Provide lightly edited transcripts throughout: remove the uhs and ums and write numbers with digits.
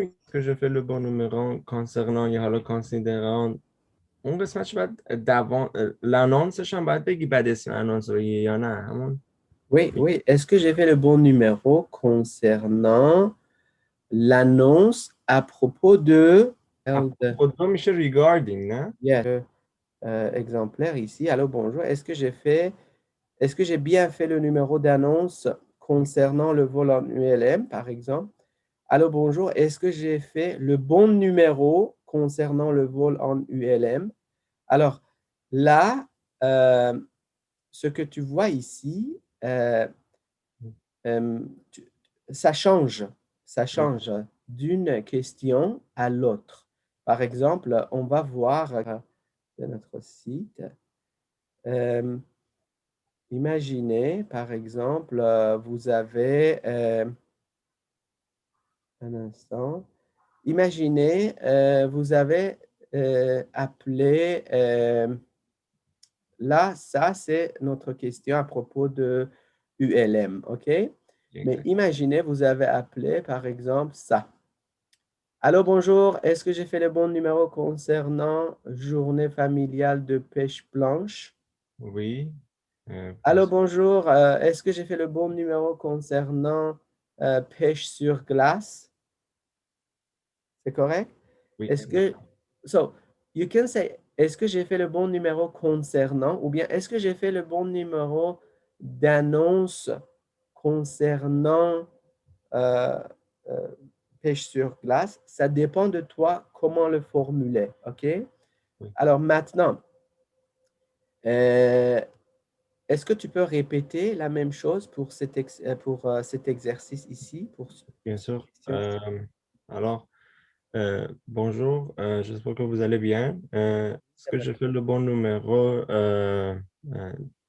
Est-ce que je fais le bon numéro concernant le considérant on قسمتش بعد l'annonce باید بگی بعد اسم annonce رو یا نه همون Oui, oui. Est-ce que j'ai fait le bon numéro concernant l'annonce à propos de... خودم میشه regarding نه Yeah. Exemplaire ici. Allô, bonjour. Est-ce que j'ai bien fait le numéro d'annonce concernant le vol en ULM, par exemple? Allô, bonjour. Est-ce que j'ai fait le bon numéro concernant le vol en ULM? Alors, là, ce que tu vois ici, euh, tu- ça change. Ça change d'une question à l'autre. Par exemple, on va voir de notre site. Euh, Imaginez, par exemple, vous avez un instant. Imaginez, vous avez appelé, là, ça, c'est notre question à propos de ULM, OK? Mais Exact. imaginez, vous avez appelé, par exemple, ça. Allô, bonjour, est-ce que j'ai fait le bon numéro concernant journée familiale de pêche blanche? Oui. Allô, bonjour. Est-ce que j'ai fait le bon numéro concernant pêche sur glace? C'est correct? Oui, Est-ce que... So, you can say, est-ce que j'ai fait le bon numéro concernant, ou bien est-ce que j'ai fait le bon numéro d'annonce concernant euh, euh, pêche sur glace? Ça dépend de toi comment le formuler, OK? oui. Alors maintenant, euh, est-ce que tu peux répéter la même chose pour cet exercice ici, pour Bien cette sûr. question? Alors, bonjour, j'espère que vous allez bien. Est-ce Ça que va. je fais le bon numéro euh,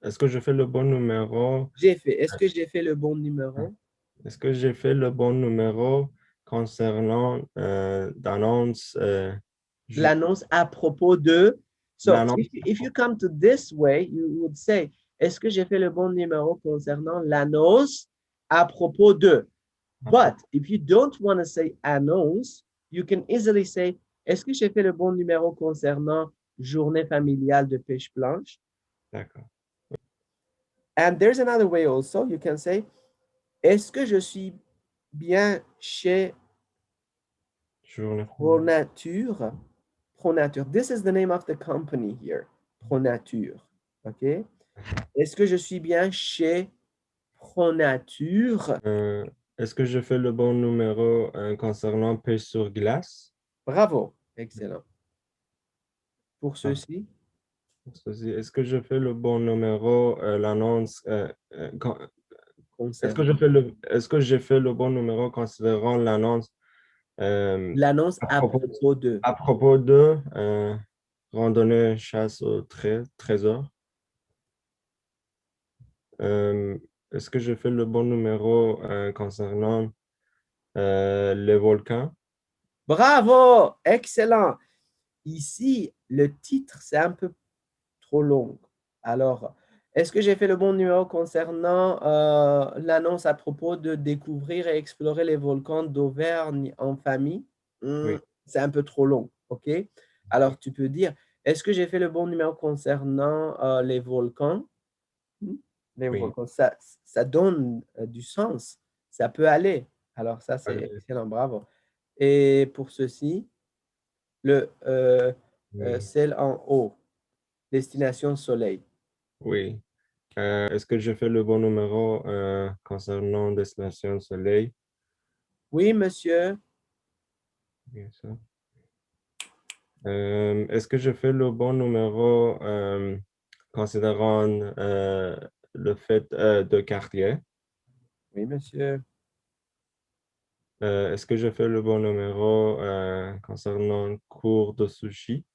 est-ce que je fais le bon numéro J'ai fait. Est-ce que j'ai fait le bon numéro? est-ce que j'ai fait le bon numéro concernant d'annonce L'annonce à propos de. So, l'annonce if you come to this way, you would say, est-ce que j'ai fait le bon numéro concernant l'annonce à propos de? à But propos. if you don't want to say annonce, you can easily say, est-ce que j'ai fait le bon numéro concernant journée familiale de pêche blanche? D'accord. And there's another way also. You can say, est-ce que je suis bien chez Journée. Pronature? Pronature. This is the name of the company here. Pronature. OK? Est-ce que je suis bien chez Pronature? Euh, est-ce que je fais le bon numéro concernant pêche sur glace? Bravo. Excellent. Pour Ah, ceci, ceci. Est-ce que je fais le bon numéro, l'annonce, concernant est-ce que j'ai fait le bon numéro considérant l'annonce euh, l'annonce à à propos, propos de. à propos de randonnée chasse au trésor? Euh, est-ce que je fais le bon numéro concernant les volcans? Bravo! Excellent. Ici, le titre, c'est un peu trop long. Alors, est-ce que j'ai fait le bon numéro concernant l'annonce à propos de découvrir et explorer les volcans d'Auvergne en famille? Hmm, Oui. c'est un peu trop long, OK? Alors, tu peux dire, est-ce que j'ai fait le bon numéro concernant les volcans? Hmm, les Oui. volcans, ça donne du sens. Ça peut aller. Alors, ça, c'est Allez. excellent, bravo. Et pour ceci, Oui. celle en haut, destination soleil. Oui. Est-ce que je fais le bon numéro concernant Destination Soleil? Oui, monsieur. Bien sûr. Est-ce que je fais le bon numéro considérant le fait de quartier? Oui, monsieur. Est-ce que je fais le bon numéro concernant cours de sushi?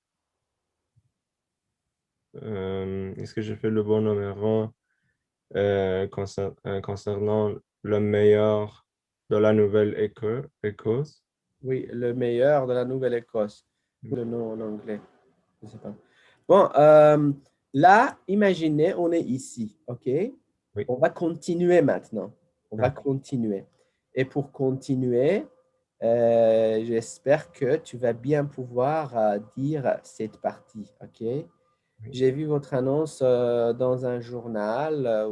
Est-ce que je fais le bon numéro concernant le meilleur de la Écosse? Oui, le meilleur de la Nouvelle-Écosse. Le nom en anglais. Je sais pas. Bon, là, imaginez, on est ici, OK? Oui. On va continuer maintenant. On va D'accord. continuer. Et pour continuer, J'espère que tu vas bien pouvoir dire cette partie, OK? Oui. J'ai vu votre annonce dans un journal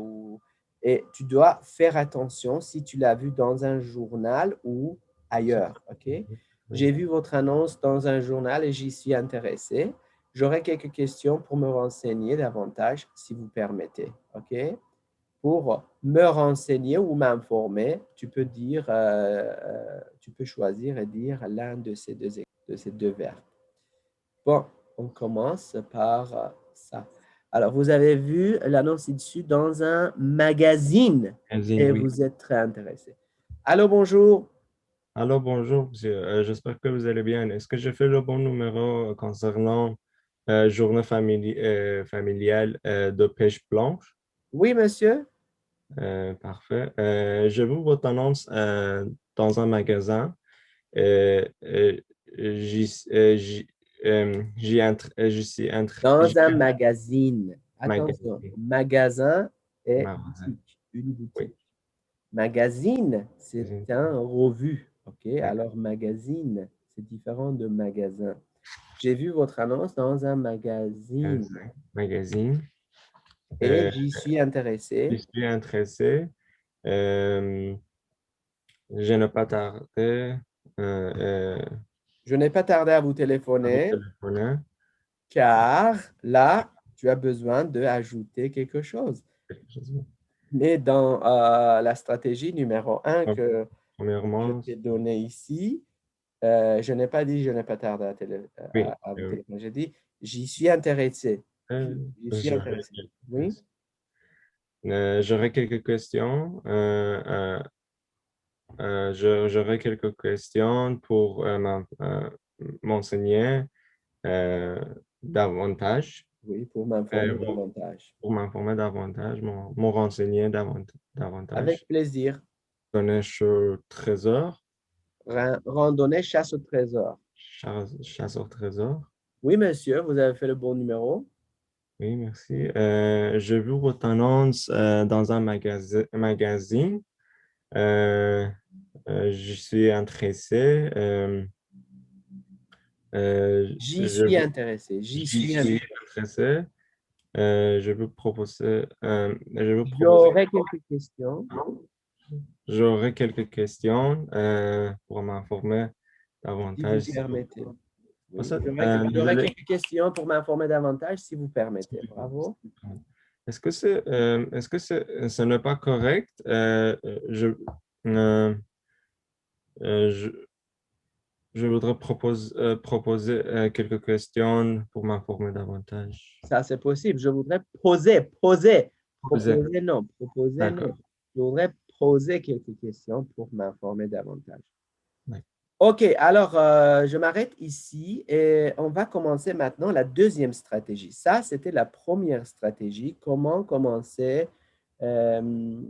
et tu dois faire attention si tu l'as vu dans un journal ou ailleurs, OK? Oui. J'ai vu votre annonce dans un journal et j'y suis intéressé. J'aurais quelques questions pour me renseigner davantage, si vous permettez, OK? Pour me renseigner ou m'informer, tu peux dire, tu peux choisir et dire l'un de ces deux verbes. Bon, on commence par ça. Alors, vous avez vu l'annonce ci-dessus dans un magazine Magazine, et oui. vous êtes très intéressé. Allô, bonjour. Alors, bonjour, monsieur. J'espère que vous allez bien. Est-ce que je fais le bon numéro concernant journée familiale de pêche blanche? Oui, monsieur. Parfait. J'ai vu votre annonce dans un magasin. Euh, euh, j'y j'y suis entré. Dans un magazine. Attention, Magazine. magasin et Magasin. boutique, une Oui. boutique. Magazine, c'est Magazine. un revue. OK? D'accord. Alors, magazine, c'est différent de magasin. J'ai vu votre annonce dans un magazine Magazine. et Euh, j'y suis je intéressé. suis intéressé. Euh, je n'ai pas tardé Je n'ai pas tardé à vous à vous téléphoner téléphoner. car là, tu as besoin d'ajouter quelque chose. Quelque chose. Mais dans la stratégie numéro un Donc, que je premièrement, t'ai donnée ici, je n'ai pas dit je n'ai pas tardé oui, à vous téléphoner. J'ai dit j'y suis intéressé. J'y suis j'aurais intéressé. Oui, j'aurais quelques questions. J'aurais quelques questions pour m'enseigner euh, davantage, oui, pour m'informer davantage. pour m'informer davantage, me renseigner davantage. Avec plaisir. Connais ce trésor, Randonnée chasse au trésor. chasse au trésor. Oui, monsieur, vous avez fait le bon numéro. Oui, merci. J'ai vu votre annonce dans un magazine. Euh, je suis intéressé. J'y suis intéressé. J'y J'y suis suis intéressé. intéressé. J'aurais quelques questions. J'aurais quelques questions pour m'informer Si vous davantage. permettez. En Oui, fait, j'aurais désolé. quelques questions pour m'informer davantage, si vous permettez. Bravo. Est-ce que ce n'est pas correct? Euh, euh, je, je voudrais proposer quelques questions pour m'informer davantage. Ça, c'est possible. Je voudrais poser. Poser. Proposer, non. D'accord. Je voudrais poser quelques questions pour m'informer davantage. D'accord. OK, alors je m'arrête ici et on va commencer maintenant la deuxième stratégie. Ça, c'était la première stratégie, comment commencer euh,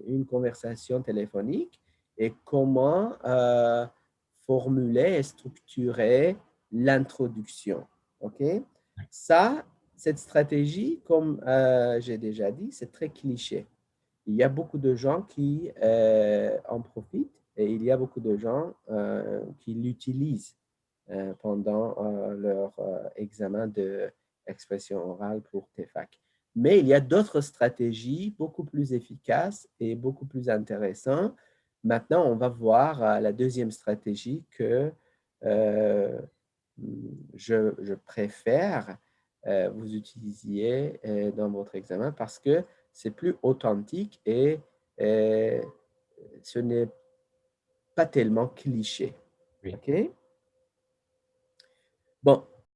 une conversation téléphonique et comment formuler et structurer l'introduction. OK? Ça, cette stratégie, comme j'ai déjà dit, c'est très cliché. Il y a beaucoup de gens qui en profitent et il y a beaucoup de gens qui l'utilisent pendant leur examen d'expression orale pour TEFAC. Mais il y a d'autres stratégies beaucoup plus efficaces et beaucoup plus intéressantes. Maintenant, on va voir la deuxième stratégie que euh, je préfère vous utilisiez dans votre examen parce que c'est plus authentique et euh, ce n'est pas tellement cliché. Oui. OK? Bon,